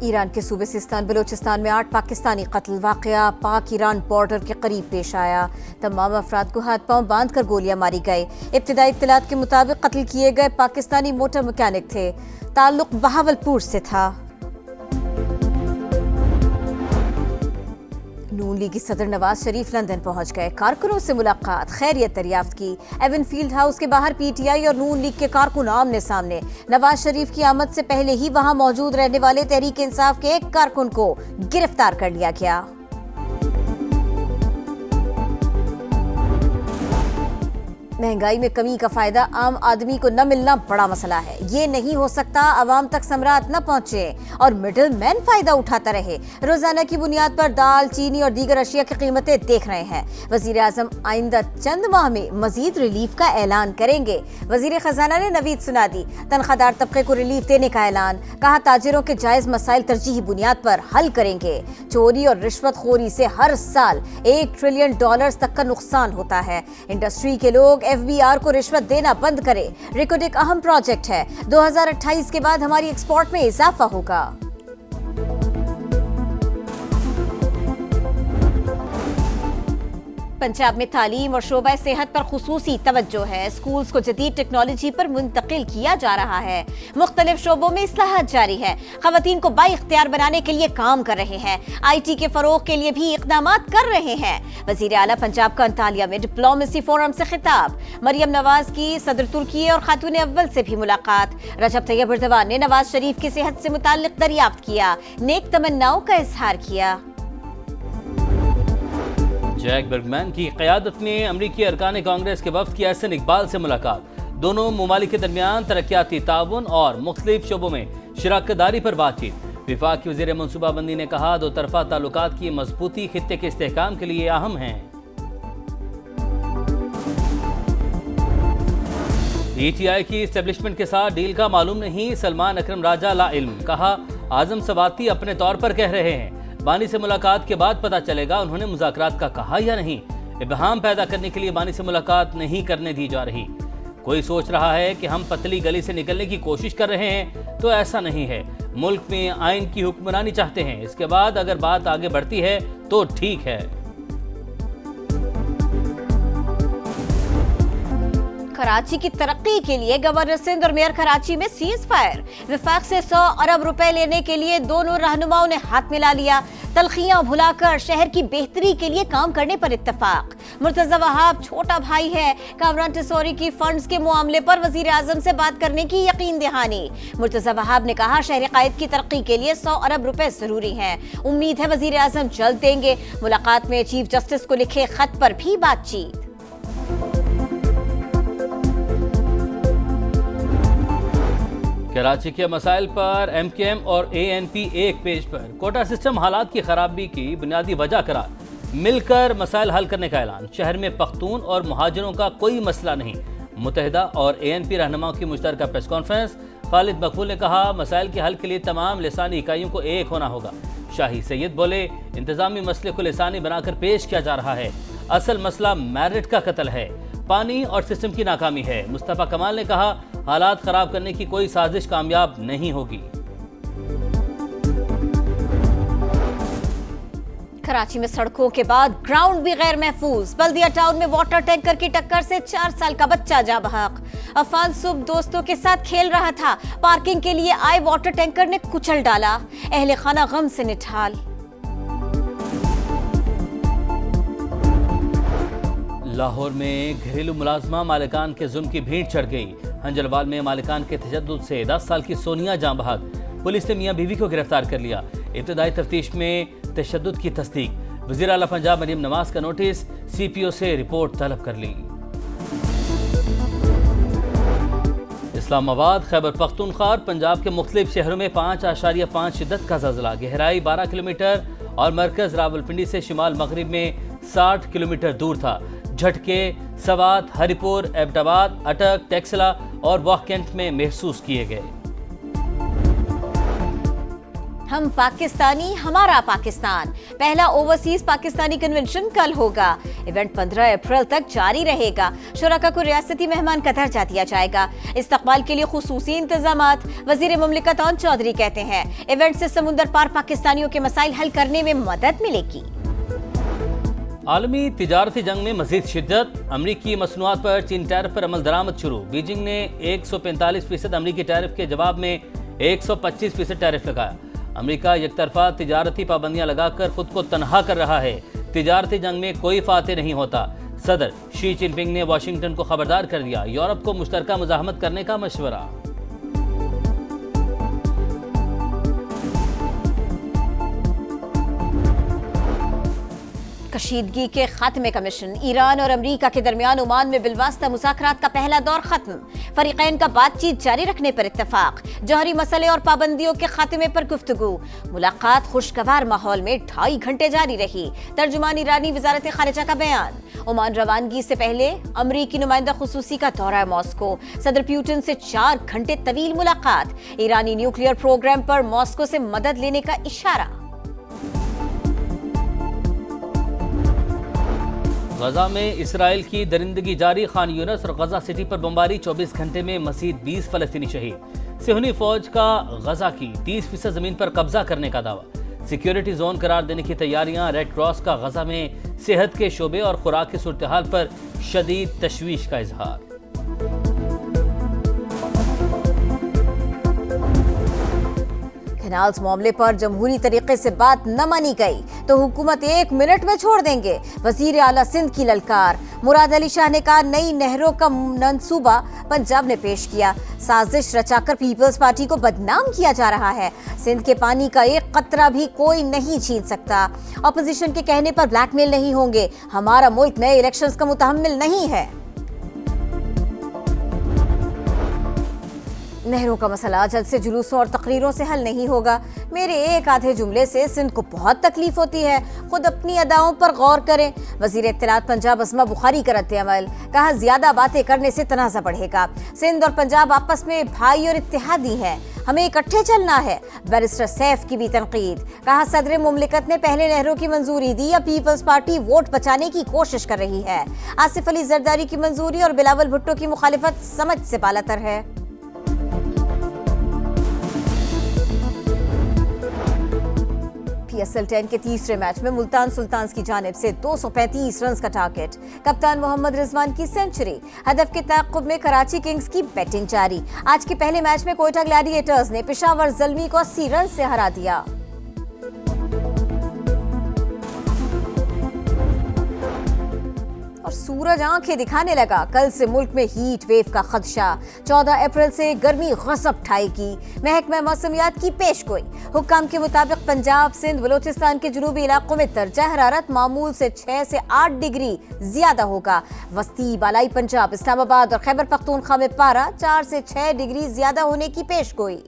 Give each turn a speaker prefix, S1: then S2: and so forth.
S1: ایران کے صوبے سیستان بلوچستان میں 8 پاکستانی قتل واقعہ پاک ایران بارڈر کے قریب پیش آیا۔ تمام افراد کو ہاتھ پاؤں باندھ کر گولیاں ماری گئی۔ ابتدائی اطلاعات کے مطابق قتل کیے گئے پاکستانی موٹر مکینک تھے۔ تعلق بہاولپور سے تھا۔ نون لیگی صدر نواز شریف لندن پہنچ گئے۔ کارکنوں سے ملاقات، خیریت دریافت کی۔ ایون فیلڈ ہاؤس کے باہر پی ٹی آئی اور نون لیگ کے کارکن آمنے سامنے۔ نواز شریف کی آمد سے پہلے ہی وہاں موجود رہنے والے تحریک انصاف کے ایک کارکن کو گرفتار کر لیا گیا۔ مہنگائی میں کمی کا فائدہ عام آدمی کو نہ ملنا بڑا مسئلہ ہے۔ یہ نہیں ہو سکتا عوام تک ثمرات نہ پہنچے اور مڈل مین فائدہ اٹھاتا رہے۔ روزانہ کی بنیاد پر دال، چینی اور دیگر اشیاء کی قیمتیں دیکھ رہے ہیں۔ وزیر اعظم آئندہ چند ماہ میں مزید ریلیف کا اعلان کریں گے۔ وزیر خزانہ نے نوید سنا دی۔ تنخواہ دار طبقے کو ریلیف دینے کا اعلان۔ کہا تاجروں کے جائز مسائل ترجیحی بنیاد پر حل کریں گے۔ چوری اور رشوت خوری سے ہر سال $1 ٹریلین تک کا نقصان ہوتا ہے۔ انڈسٹری کے لوگ ایف بی آر کو رشوت دینا بند کرے۔ ریکارڈ ایک اہم پروجیکٹ ہے۔ 2028 کے بعد ہماری ایکسپورٹ میں اضافہ ہوگا۔ پنجاب میں تعلیم اور شعبہ صحت پر خصوصی توجہ ہے۔ اسکولز کو جدید ٹیکنالوجی پر منتقل کیا جا رہا ہے۔ مختلف شعبوں میں اصلاحات جاری ہے۔ خواتین کو بااختیار بنانے کے لیے کام کر رہے ہیں۔ آئی ٹی کے فروغ کے لیے بھی اقدامات کر رہے ہیں۔ وزیر اعلیٰ پنجاب کا انطالیہ میں ڈپلومیسی فورم سے خطاب۔ مریم نواز کی صدر ترکی اور خاتون اول سے بھی ملاقات۔ رجب طیب ایردوان نے نواز شریف کی صحت سے متعلق دریافت کیا۔ نیک تمناؤں کا اظہار کیا۔
S2: جیک برگمین کی قیادت میں امریکی ارکان کانگریس کے وفد کی احسن اقبال سے ملاقات۔ دونوں ممالک کے درمیان ترقیاتی تعاون اور مختلف شعبوں میں شراکت داری پر بات چیت۔ وفاقی وزیر منصوبہ بندی نے کہا دو طرفہ تعلقات کی مضبوطی خطے کے استحکام کے لیے اہم ہے۔ پی ٹی آئی کی اسٹیبلشمنٹ کے ساتھ ڈیل کا معلوم نہیں، سلمان اکرم راجہ لا علم۔ کہا اعظم سواتی اپنے طور پر کہہ رہے ہیں، بانی سے ملاقات کے بعد پتہ چلے گا انہوں نے مذاکرات کا کہا یا نہیں۔ ابہام پیدا کرنے کے لیے بانی سے ملاقات نہیں کرنے دی جا رہی۔ کوئی سوچ رہا ہے کہ ہم پتلی گلی سے نکلنے کی کوشش کر رہے ہیں تو ایسا نہیں ہے۔ ملک میں آئین کی حکمرانی چاہتے ہیں، اس کے بعد اگر بات آگے بڑھتی ہے تو ٹھیک ہے۔
S1: کراچی کی ترقی کے لیے گورنر سندھ اور میئر کراچی میں سیز فائر۔ وفاق سے 100 ارب روپے لینے کے لیے دونوں رہنماؤں نے ہاتھ ملا لیا۔ تلخیاں بھلا کر شہر کی بہتری کے لیے کام کرنے پر اتفاق۔ مرتضی وہاب چھوٹا بھائی ہے، کامران ٹیسوری کی فنڈز کے معاملے پر وزیر اعظم سے بات کرنے کی یقین دہانی۔ مرتضی وہاب نے کہا شہر قائد کی ترقی کے لیے 100 ارب روپے ضروری ہیں، امید ہے وزیر اعظم جلد دیں گے۔ ملاقات میں چیف جسٹس کو لکھے خط پر بھی بات چیت۔
S2: کراچی کے مسائل پر ایم کیو ایم اور اے این پی ایک پیج پر کوٹا سسٹم حالات کی خرابی کی بنیادی وجہ قرار، مل کر مسائل حل کرنے کا اعلان۔ شہر میں پختون اور مہاجروں کا کوئی مسئلہ نہیں۔ متحدہ اور اے این پی رہنماؤں کی مشترکہ پریس کانفرنس۔ خالد مقبول نے کہا مسائل کے حل کے لیے تمام لسانی اکائیوں کو ایک ہونا ہوگا۔ شاہی سید بولے انتظامی مسئلے کو لسانی بنا کر پیش کیا جا رہا ہے، اصل مسئلہ میرٹ کا قتل ہے، پانی اور سسٹم کی ناکامی ہے۔ مصطفیٰ کمال نے کہا حالات خراب کرنے کی کوئی سازش کامیاب نہیں ہوگی۔
S1: کراچی میں سڑکوں کے بعد گراؤنڈ بھی غیر محفوظ۔ بلدیہ ٹاؤن میں واٹر ٹینکر کی ٹکر سے 4 سال کا بچہ جاں بحق۔ عفان صبح دوستوں کے ساتھ کھیل رہا تھا، پارکنگ کے لیے آئے واٹر ٹینکر نے کچل ڈالا، اہل خانہ غم سے نٹھال۔
S2: لاہور میں گھریلو ملازمہ مالکان کے ظلم کی بھیڑ چڑھ گئی۔ ہنجلوال میں مالکان کے تشدد سے 10 سال کی سونیا جاں بحق۔ پولیس نے میاں بیوی کو گرفتار کر لیا۔ ابتدائی تفتیش میں تشدد کی تصدیق۔ وزیر اعلیٰ پنجاب مریم نواز کا نوٹس، سی پی او سے رپورٹ طلب کر لی۔ اسلام آباد، خیبر پختونخوا اور پنجاب کے مختلف شہروں میں 5.5 شدت کا زلزلہ، گہرائی 12 کلومیٹر اور مرکز راولپنڈی سے شمال مغرب میں 60 کلومیٹر دور تھا۔ جھٹکے سوات، ہری پور، ایبٹ آباد، اٹک، ٹیکسلا اور واہ کینٹ میں محسوس کیے گئے۔
S1: ہم پاکستانی ہمارا پاکستان پہلا اوورسیز پاکستانی کنونشن کل ہوگا. ایونٹ 15 اپریل تک جاری رہے گا. شرکاء کو ریاستی مہمان کا درجہ دیا جائے گا. استقبال کے لیے خصوصی انتظامات. وزیر مملکت اون چودھری کہتے ہیں ایونٹ سے سمندر پار پاکستانیوں کے مسائل حل کرنے میں مدد ملے گی.
S2: عالمی تجارتی جنگ میں مزید شدت. امریکی مصنوعات پر چین ٹیرف پر عمل درآمد شروع. بیجنگ نے 145% امریکی ٹیرف کے جواب میں 125% ٹیرف لگایا. امریکہ یک طرفہ تجارتی پابندیاں لگا کر خود کو تنہا کر رہا ہے. تجارتی جنگ میں کوئی فاتح نہیں ہوتا. صدر شی جن پنگ نے واشنگٹن کو خبردار کر دیا. یورپ کو مشترکہ مزاحمت کرنے کا مشورہ.
S1: کشیدگی کے خاتمے کا مشن. ایران اور امریکہ کے درمیان عمان میں بالواسطہ مذاکرات کا پہلا دور ختم. فریقین کا بات چیت جاری رکھنے پر اتفاق. جوہری مسئلے اور پابندیوں کے خاتمے پر گفتگو. ملاقات خوشگوار ماحول میں 2.5 گھنٹے جاری رہی. ترجمان ایرانی وزارت خارجہ کا بیان. عمان روانگی سے پہلے امریکی نمائندہ خصوصی کا دورہ ماسکو. صدر پیوٹن سے 4 گھنٹے طویل ملاقات. ایرانی نیوکلیئر پروگرام پر ماسکو سے مدد لینے کا اشارہ.
S2: غزہ میں اسرائیل کی درندگی جاری. خان یونس اور غزہ سٹی پر بمباری. 24 گھنٹے میں مزید 20 فلسطینی شہید. صہیونی فوج کا غزہ کی 30% زمین پر قبضہ کرنے کا دعویٰ. سیکیورٹی زون قرار دینے کی تیاریاں. ریڈ کراس کا غزہ میں صحت کے شعبے اور خوراک کی صورتحال پر شدید تشویش کا اظہار.
S1: کینالز معاملے پر جمہوری طریقے سے بات نہ مانی گئی تو حکومت 1 منٹ میں چھوڑ دیں گے. وزیر اعلیٰ سندھ کی للکار. مراد علی شاہ نے کہا نئی نہروں کا منصوبہ پنجاب نے پیش کیا. سازش رچا کر پیپلز پارٹی کو بدنام کیا جا رہا ہے. سندھ کے پانی کا ایک قطرہ بھی کوئی نہیں چھین سکتا. اپوزیشن کے کہنے پر بلیک میل نہیں ہوں گے. ہمارا ملک نئے الیکشنز کا متحمل نہیں ہے. نہروں کا مسئلہ جلد سے جلوسوں اور تقریروں سے حل نہیں ہوگا. میرے ایک آدھے جملے سے سندھ کو بہت تکلیف ہوتی ہے. خود اپنی اداؤں پر غور کریں. وزیر اطلاعات پنجاب اسما بخاری کا رد عمل. کہا زیادہ باتیں کرنے سے تنازع بڑھے گا. سندھ اور پنجاب آپس میں بھائی اور اتحادی ہیں. ہمیں اکٹھے چلنا ہے. بیرسٹر سیف کی بھی تنقید. کہا صدر مملکت نے پہلے نہروں کی منظوری دی. اب پیپلز پارٹی ووٹ بچانے کی کوشش کر رہی ہے. آصف علی زرداری کی منظوری اور بلاول بھٹو کی مخالفت سمجھ سے بالاتر ہے. PSL 10 کے تیسرے میچ میں ملتان سلطانز کی جانب سے 235 رنز کا ٹارگٹ. کپتان محمد رضوان کی سنچری. ہدف کے تعاقب میں کراچی کنگز کی بیٹنگ جاری. آج کے پہلے میچ میں کوئٹہ گلیڈیٹرز نے پشاور زلمی کو 80 رن سے ہرا دیا. اور سورج آنکھیں دکھانے لگا. کل سے ملک میں ہیٹ ویو کا خدشہ. 14 اپریل سے گرمی غضب ٹھائے گی. محکمہ موسمیات کی پیش گوئی. حکام کے مطابق پنجاب، سندھ، بلوچستان کے جنوبی علاقوں میں درجہ حرارت معمول سے 6 سے 8 ڈگری زیادہ ہوگا. وسطی بالائی پنجاب، اسلام آباد اور خیبر پختونخوا میں پارہ 4 سے 6 ڈگری زیادہ ہونے کی پیش گوئی.